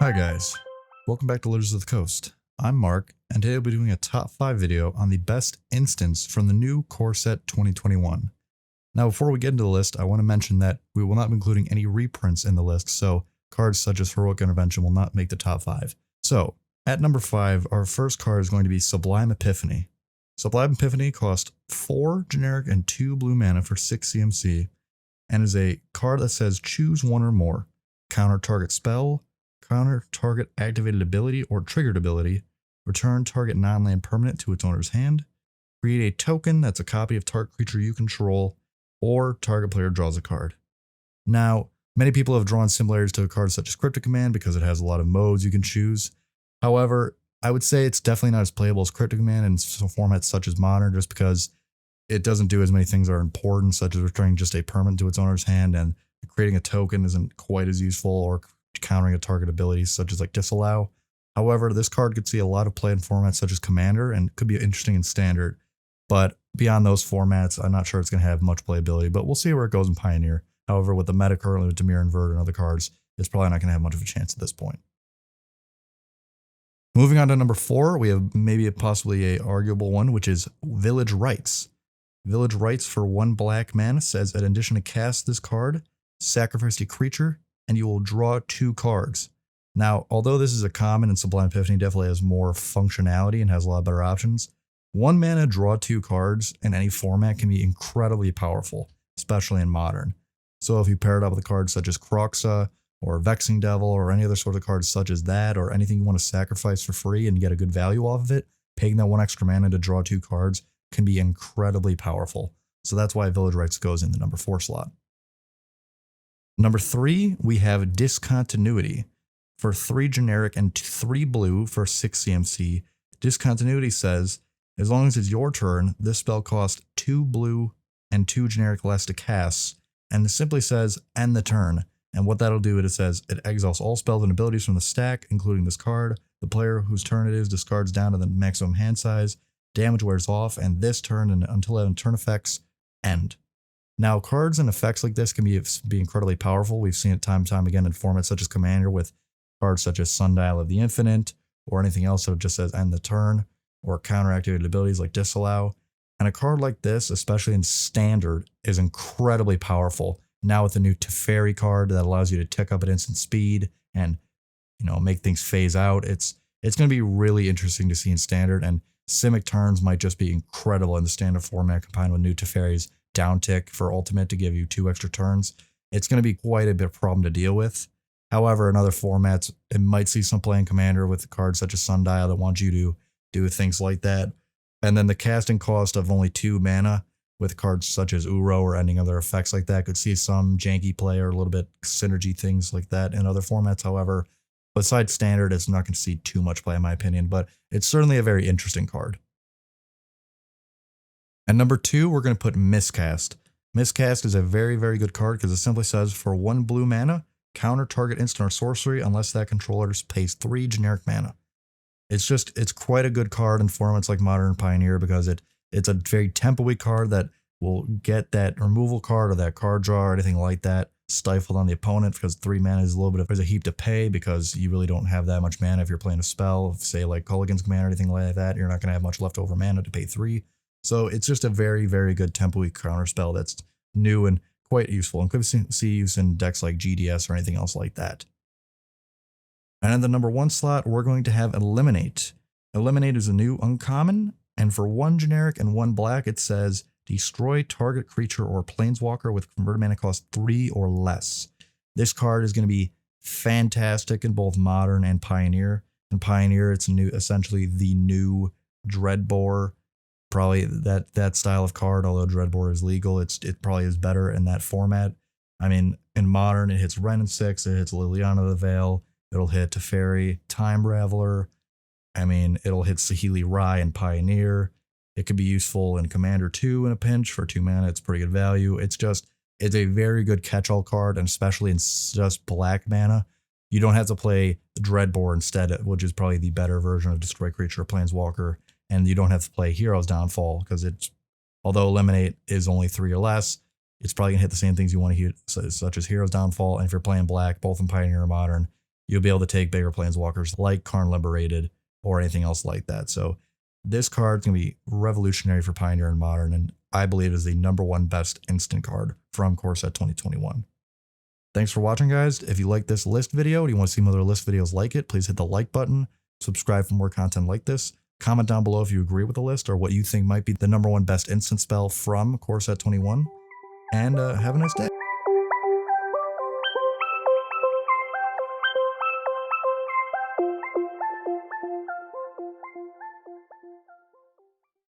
Hi guys, welcome back to Lizards of the Coast. I'm Mark, and today I'll be doing a top 5 video on the best instance from the new core set 2021. Now before we get into the list, I want to mention that we will not be including any reprints in the list, so cards such as Heroic Intervention will not make the top 5. So, at number 5, our first card is going to be Sublime Epiphany. Sublime Epiphany costs 4 generic and 2 blue mana for 6 CMC, and is a card that says choose one or more. Counter target spell, counter target activated ability or triggered ability, return target non-land permanent to its owner's hand, create a token that's a copy of target creature you control, or target player draws a card. Now, many people have drawn similarities to a card such as Cryptic Command because it has a lot of modes you can choose. However, I would say it's definitely not as playable as Cryptic Command in formats such as Modern, just because it doesn't do as many things that are important, such as returning just a permanent to its owner's hand, and creating a token isn't quite as useful, or countering a target ability such as like Disallow. However, this card could see a lot of play in formats such as Commander and could be interesting in Standard, but beyond those formats, I'm not sure it's going to have much playability, but we'll see where it goes in Pioneer. However, with the meta currently with Dimir Invert and other cards, it's probably not going to have much of a chance at this point. Moving on to number 4, we have maybe possibly a arguable one, which is Village Rites. Village Rites for 1 black mana says, in addition to cast this card, sacrifice a creature, and you will draw 2 cards. Now, although this is a common and Sublime Epiphany definitely has more functionality and has a lot better options, 1 mana draw 2 cards in any format can be incredibly powerful, especially in Modern. So if you pair it up with a card such as Kroxa, or Vexing Devil, or any other sort of cards such as that, or anything you want to sacrifice for free and get a good value off of it, paying that 1 extra mana to draw 2 cards can be incredibly powerful. So that's why Village Rites goes in the number 4 slot. Number 3, we have Discontinuity. For 3 generic and 3 blue for 6 CMC, Discontinuity says, as long as it's your turn, this spell costs 2 blue and 2 generic less to cast, and it simply says, end the turn. And what that'll do, it says, it exiles all spells and abilities from the stack, including this card. The player whose turn it is discards down to the maximum hand size, damage wears off, and this turn and until end turn effects end. Now, cards and effects like this can be incredibly powerful. We've seen it time and time again in formats such as Commander with cards such as Sundial of the Infinite, or anything else that just says end the turn, or counter-activated abilities like Disallow. And a card like this, especially in Standard, is incredibly powerful. Now with the new Teferi card that allows you to tick up at instant speed and, make things phase out, it's going to be really interesting to see in Standard, and Simic turns might just be incredible in the Standard format combined with new Teferi's downtick for Ultimate to give you 2 extra turns. It's going to be quite a bit of problem to deal with. However, in other formats, it might see some play in Commander with cards such as Sundial that want you to do things like that. And then the casting cost of only 2 mana with cards such as Uro or ending other effects like that could see some janky play or a little bit synergy things like that in other formats. However, besides Standard, it's not going to see too much play in my opinion, but it's certainly a very interesting card. At number 2, we're going to put Miscast. Miscast is a very, very good card because it simply says, for 1 blue mana, counter target instant or sorcery unless that controller pays 3 generic mana. It's quite a good card in formats like Modern and Pioneer because it's a very tempo-y card that will get that removal card or that card draw or anything like that stifled on the opponent, because 3 mana is there's a heap to pay because you really don't have that much mana if you're playing a spell, say like Culligan's Command or anything like that. You're not going to have much leftover mana to pay 3. So it's just a very, very good tempo-y counter spell that's new and quite useful, and could see use in decks like GDS or anything else like that. And in the number 1 slot, we're going to have Eliminate. Eliminate is a new uncommon, and for 1 generic and 1 black, it says, destroy target creature or planeswalker with converted mana cost 3 or less. This card is going to be fantastic in both Modern and Pioneer. In Pioneer, it's essentially the new Dreadbore. Probably that style of card, although Dreadbore is legal, it probably is better in that format. I mean, in Modern, it hits Wrenn and 6, it hits Liliana of the Veil, it'll hit Teferi, Time Raveler. I mean, it'll hit Saheeli Rai in Pioneer. It could be useful in Commander 2 in a pinch for 2 mana. It's pretty good value. It's a very good catch-all card, and especially in just black mana. You don't have to play Dreadbore instead, which is probably the better version of Destroy Creature or Planeswalker. And you don't have to play Hero's Downfall because although Eliminate is only 3 or less, it's probably going to hit the same things you want to hit, such as Hero's Downfall. And if you're playing black, both in Pioneer and Modern, you'll be able to take bigger planeswalkers like Karn Liberated or anything else like that. So this card's going to be revolutionary for Pioneer and Modern, and I believe is the #1 best instant card from Core Set 2021. Thanks for watching, guys. If you like this list video, or you want to see more other list videos like it, please hit the like button, subscribe for more content like this, comment down below if you agree with the list or what you think might be the #1 best instant spell from Core Set 21, and have a nice day.